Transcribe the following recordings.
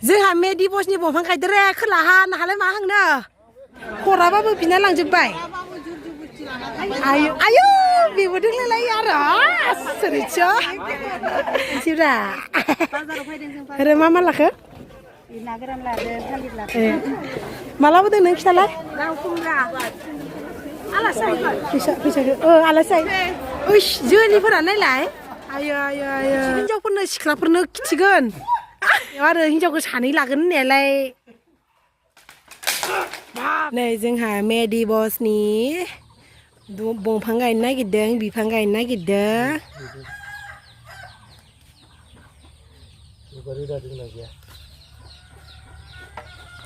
जोंहा maydiwasनि दंफां गायदोरे खोलाहा नाहालाय मा हांनो खराबाबो बिना लांजोबबाय आयु आयु बेबो दोंलाय आरो सोरैसो सिब्रा आरो मा लाखो ना गोरान लादों थालिर लादों मालाबो दों नों खिथालाय दाउ खुमब्रा फैसाखौ आलासि ओइस जोलिफोरा नायलाय आयो आयो आयो हिनजावफोरनो सिख्लाफोरनो खिथिगोन आरो हिनजावखौ सानै लागोन होननायालाय नै जोंहा maydiwasनि दंफां गायनो नागिरदों बिफां गायनो नागिरदों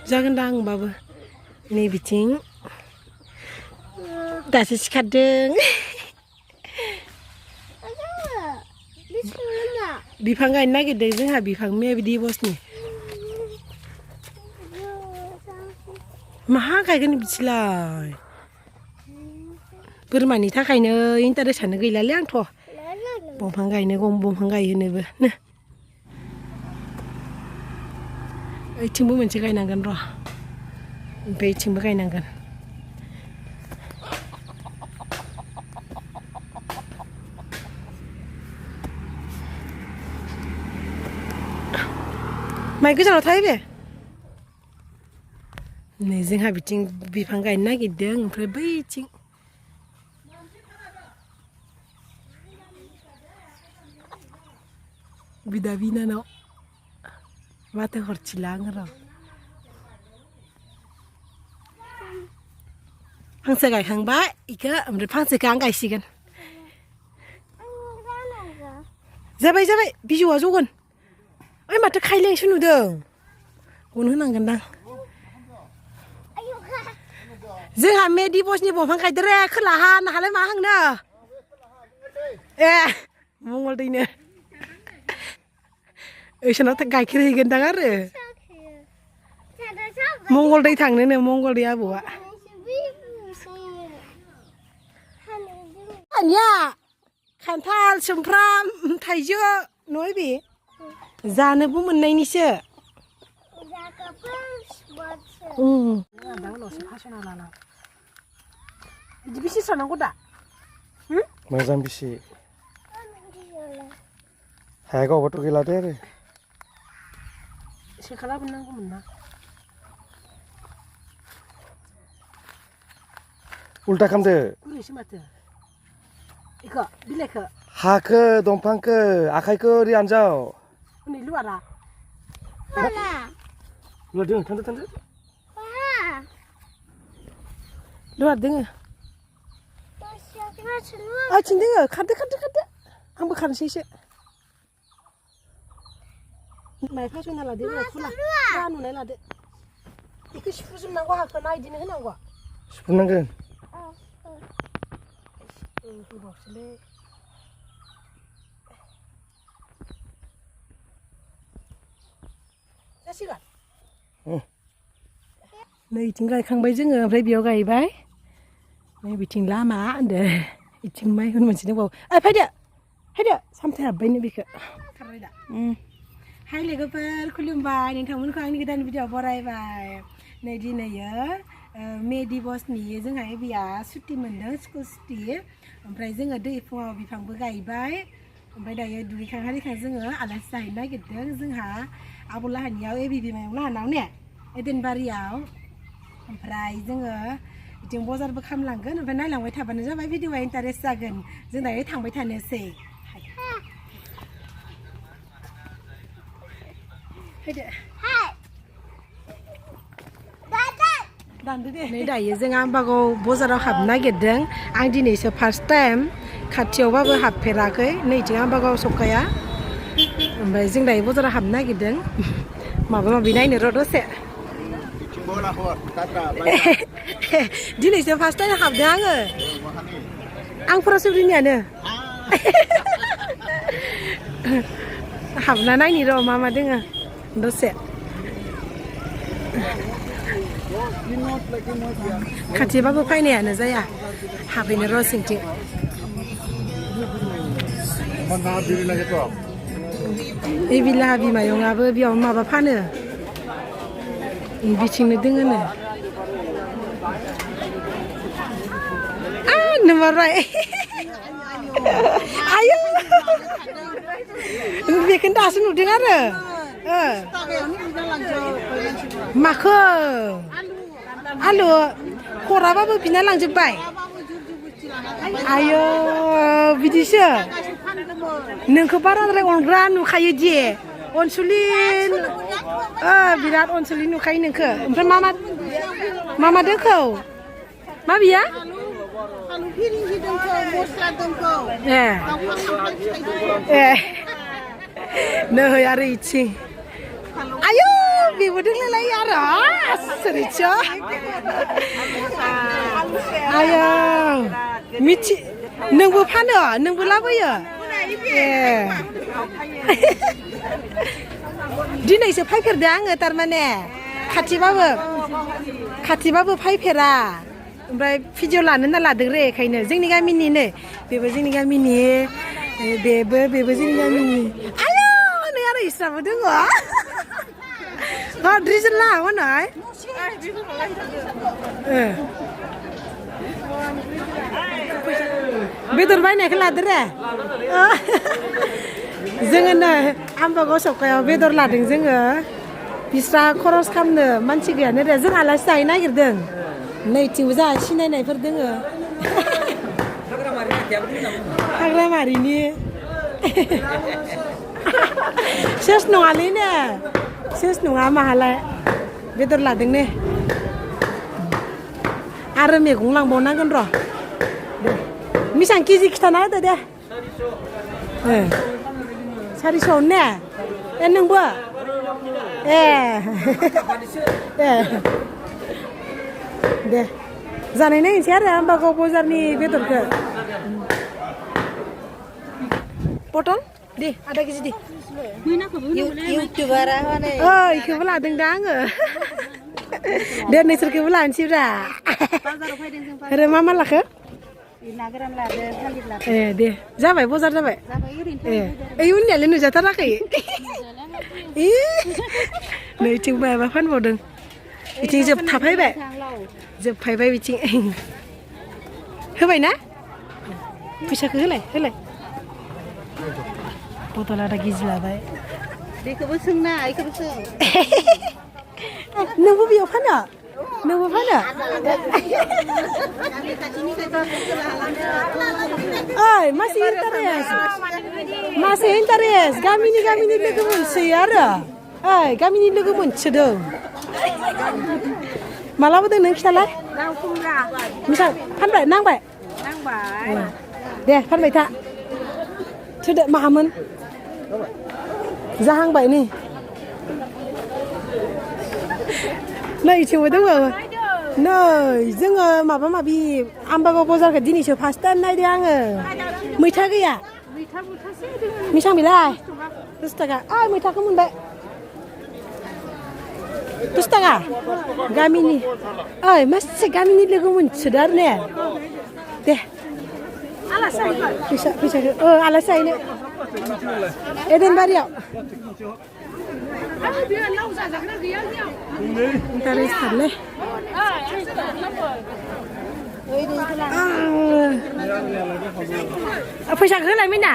जागोनदां होनबाबो नै बिथिं दासो सिखारदों बिफां गायनो नागिरदों जोंहा बिफां maydiwasनि माहा गायगोन बिदिलाय बोरमानि थाखायनो इन्टारेस्टआनो गैलालै आंथ' दंफां गायनो दंफां गायहोनोबो ओइथिंबो मोनसे गायनांगोन र' ओमफ्राय इथिंबो गायनांगोन माइ गोजानाव थायो बे नै जोंहा बिथिं बिफां गायनो नागिरदों ओमफ्राय बैथिं बिदा बिनानाव माथो हरथिला आङो र' फांसे गायखांबाय इखो ओमफ्राय फांसेखौ आं गायसिगोन जाबाय जाबाय बिजौआ जगोन ओइ माथो खायलेंसो नुदों गन होनांगोनदां जोंहा maydiwasनि दंफां गायदोरे खोलाहा नाहालाय मा हांनो ए मंगलदैनो ओइसानाव गाइखेर हैगोनदां आरो मंगलदै थांनोनो मंगलदै आबौआ आनिया खान्थाल सुमफ्राम थाइजौ नय बे जानोबो मोननायनिसो बिदि बेसे सानांगौ दा मोजां बेसे हाया गावबाथ' गैला दे आरो एसे खालामनांगौमोन ना उल्टा खालामदो गुरैसो माथो इखो बिलाइखो हाखो दंफांखो आखाइखौ ओरै आनजाव नै लुवारा लुवार दोङो थांदो लुवार दोङो आथिं दोङो खारदो आंबो खारनोसै एसे माइ फासयना लादो फुला नुनाय लादो बेखौ सिफुजोबनांगौ हाखौ ना इदिनो होनांगौ सिफुनांगोन होबावसोलै जासिगोन नै इथिं गायखांबाय जोङो ओमफ्राय बेयाव गायबाय नै बिथिं लामा होनदो इथिं माइ होन मोनसे दंबावो ओइ फैदो सामथाय हाबबायनो बेखौ खारबाय दा हाय लोगोफोर खुलुमबाय नोंथांमोनखौ आंनि गोदान भिडिअ बरायबाय नै दिनैयो maydiwasनि जोंहा एबिया सुटि मोनदों स्कुल सुटि ओमफ्राय जोङो दै फुङाव बिफांबो गायबाय ओमफ्राय दायो दुगैखां हारिखां जोङो आलासि जाहैनो नागिरदों जोंहा आबौलाहानियाव एबि बिमायं लाहानाव ने एदेनबारियाव ओमफ्राय जोङो बिथिं बजारबो खालामलांगोन ओमफ्राय नायलांबाय थाबानो जाबाय भिडिअआ इन्टारेस्ट जागोन जों दायो थांबाय थानोसै फैदो दानदो दे नै दायो जों आम्बागाव बाजाराव हाबनो नागिरदों आं दिनैसो फार्स्ट टाइम खाथियावबाबो हाबफेराखै नैथिं आम्बागाव सखाया ओमफ्राय जों दायो बाजाराव हाबनो नागिरदों माबा माबि नायनो र' दसे दिनैसो फार्स्ट टाइम हाबदों आङो आं फरायसालिनियानो हाबना नायनि र' मा दोङो दसे खाथिबाबो फैनायानो जाया हाबैनो र' सिंथिं एबिला बिमायंआबो बेयाव माबा फानो बिथिंनो दोङोनो नुमारबाय आयौ बेखौनो दासो नुदों आरो माखो आलु खराबाबो बिना लांजोब्बाय आयौ बिदिसो नोंखौ बाराद्राय अनग्रा नुखायो दि अनसुलि बिराद अनसुलि नुखायो नोंखौ ओमफ्राय मा मा दोंखौ मा बिया नै आरो इथिं आयौ बेबो दोंलायलायो आरो आसरितस आयौ मिथि नोंबो फानो नोंबो लाबोयो दिनैसो फायफेरदों आङो थारमाने खाथिबाबो फायफेरा ओमफ्राय भिडिअ लानो होनना लादों रे बेखायनो जोंनि गामिनिनो बेबो जोंनि गामिनि बेबो जोंनि गामिनि आयौ नै आरो इस्राबो दङ ड्रिजोन लाहोनाय बेदर बायनायखौ लादो रे जोङो नै आम्बागाव सकायाव बेदर लादों जोङो बिस्रा खरस खालामनो मानसि गैयानो रे जों आलासि जाहैनो नागिरदों नैथिंबो जोंहा सिनायनायफोर दोङो हाग्रामारिनि सेस नङालै ने सेस नङा माहालाय बेदर लादों ने आरो मैगं लांबावनांगोन र' बेसेबां केजि खिथाना होदो दे 400 ने नोंबो दे जानाय नायनोसै आरो आम्बागाव बाजारनि बेदरखौ पटल दे आधा केजि दे इउटुबारा इखौबो लादों दा आङो दे नोंसोरखौबो लानोसैब्रा आरो मा लाखो ना गोरान लादो थालिर लादो दे जाबाय बाजार जाबाय ओइ उननियालाय नुजाथाराखै नैथिं माबा फानबावदों बिथिं जोबफायबाय बिथिं होबाय ना फैसाखौ होलाय बथल आधा केजि लाबाय बेखौबो सोंना बेखौबो सों नोंबो बेयाव फानो ओइ मासे इन्टारेस्ट गामिनि लोगो मोनसोयो आरो ओइ गामिनि लोगो मोनसोदों माला बोदों नों खिथालाय बेसेबां फानबाय नांबाय दे फानबाय था थोदो माहामोन जाहांबाय नै इथिंबो दङ नै जोङो माबा माबि आम्बागाव बाजारखौ दिनैसो फार्स्ट टाइम नायदों आङो मैथा गैया बेसेबां बेलाय 10 थाखा मैथाखौ मोनबाय 10 थाखा गामिनि मासे गामिनि लोगो मोनसोदो आरो ने दे फैसाखौ आलासि जाहैनो एदेनबारियाव इन्टारेस्टथारलै फैसाखौ होलायमोन ना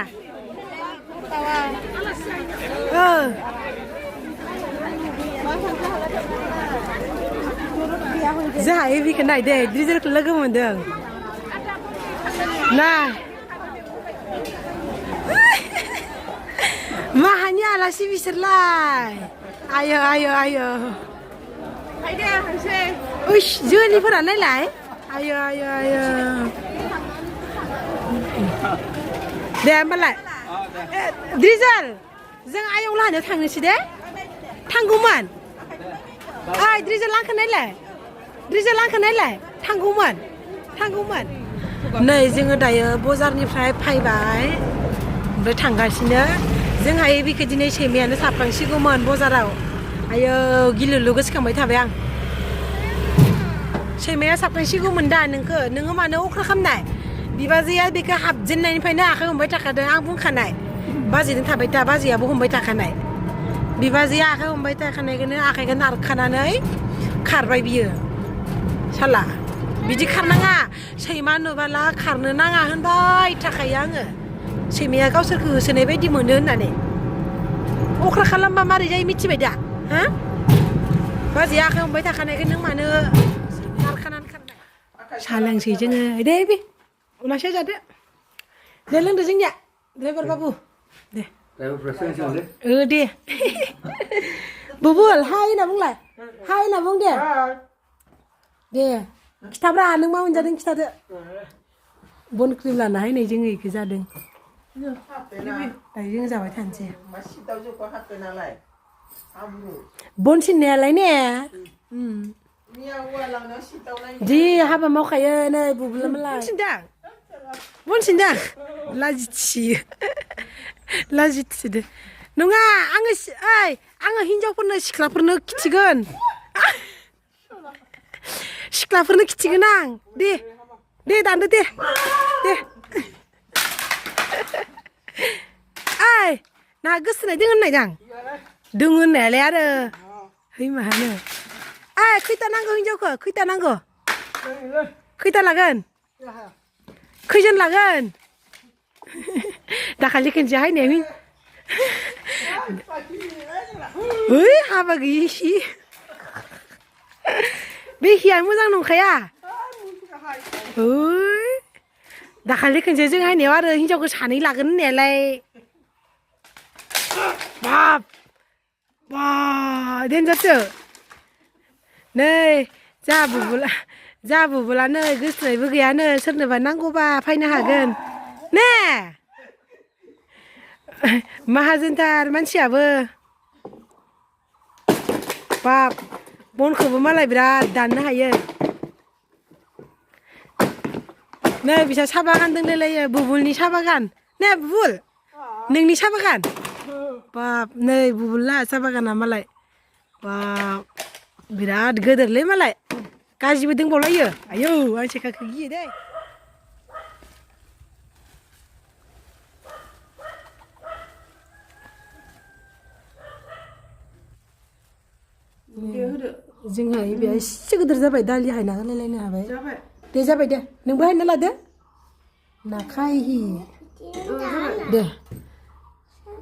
जोंहा एबिखौ नायदे ड्रिजोलखौ लोगो मोनदों ना माहानि आलासि बिसोरलाय आयो उइस जोलिफोरा नायलाय आयो दे होमबालाय ड्रिजोल जों आयं लानो थांनोसै दे थांगौमोन ड्रिजोल आंखौ नायलाय थांगौमोन नै जोङो दायो बाजारनिफ्राय फैबाय ओमफ्राय थांगासिनो जोंहा बेखौ दिनै सैमायानो साबखांसिगौमोन बाजाराव आयो गिलुलु गोसोखांबाय थाबाय आं सैमाया साबखांसिगौमोन दा नोङो मानो अख्रा खालामनाय बिबाजैया बेखौ हाबजेननायनिफ्रायनो आखाइ हमबाय थाखादों आं बुंखानाय बाजैजों थाबाय था बाजैयाबो हमबाय थाखानाय बिबाजैया आखाइ हमबाय थाखानायखौनो आखाइखौ नारखानानै खारबाय बियो साला बिदि खारनाङा सैमा नुबाला खारनो नाङा होनबाय थाखायो आङो सैमाया गावसोरखौ होसोनाय बायदि मोनो होननानै अख्रा खालामबा मारै जायो मिथिबाय दा हा बाजैया आखाइ हमबाय थाखानायखौ नों मानो नारखानानै खारनाय साहा लोंसै जोङो दे बे उनावसो जादो दे लोंदो जोंनिया ड्राइभार बाबु दे दे बुबुल हाय होनना बुंलाय हाय होनना बुं दे दे खिथाब्रा नों मा मोनजादों खिथादो बन क्रिम लाना हायनाय जोङो इखो जादों दायो जों जाबाय थानोसै बन सिननायालाय ने जि हाबा मावखायो नै बुबुल मालाय बन सिनदां लाजिथियो लाजिथिदो नङा आङो ओइ आङो हिनजावफोरनो सिख्लाफोरनो खिथिगोन सिख्लाफोरनो खिथिगोन आं दे दे दानदो दे दे ओइ ना गोसोनाय दों होननायदां दों होननायालाय आरो है माहानो ओइ खैथा नांगौ हिनजावखौ खैथा नांगौ खैथा लागोन खैजोन लागोन दाखालि खनसे हायनाय ओइ हाबा गैयि बे हिया मोजां नंखाया ओइ दाखालि खनसे जों हायनायाव आरो हिनजावखौ सानै लागोन होननायालाय बाब बा देनजारसो नै जा बुबुला नै गोसोनायबो गैयानो सोरनोबा नांगौबा फैनो हागोन ने माहाजोनथार मानसियाबो बाब बनखौबो मालाय बिराद दाननो हायो नै बिसा साहा बागान दंलायलायो बुबुलनि साहा बागान ने बुबुल नोंनि साहा बागान बाब नै बुबुलना साहा बागाना मालाय बाब बिराद गोदोरलै मालाय गाज्रिबो दंबावलायो आयौ आं सेखाखौ गियो दे जोंहा बेहा एसे गिदिर जाबाय दालि हायना होलायलायनो हाबाय दे जाबाय दे नोंबो हायना लादो नाखायहि दे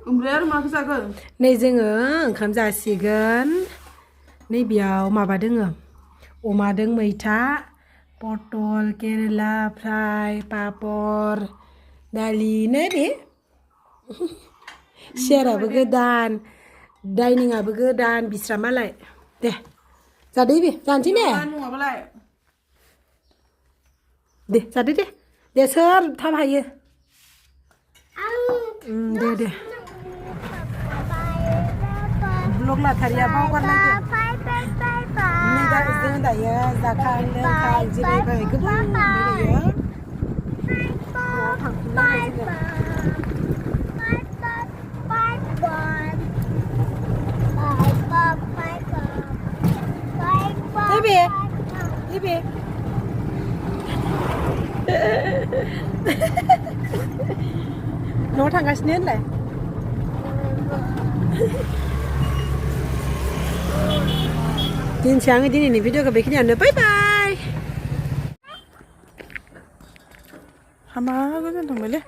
ओमफ्राय आरो माखौ जागोन नै जोङो ओंखाम जासिगोन नै बेयाव माबा दोङो अमादों मैथा पटल केरेला फ्राय पापर दालि नै बे सियाराबो गोदान डाइनिंआबो गोदान बिस्रा मालाय दे जादो बे जानोसै ने दे जादो दे दे सोर थाब हायो दे दे ब्लग लाथारिया बावगारनांगौ जों दायो जाखां लोंखां जिरायबाय गोबां दायो Ibe. Nó थांगासिनो होनलाय दिनैसो आङो दिनैनि भिडिअखौ बेखिनियावनो बाय बाय हामा गोजोन थांबायलै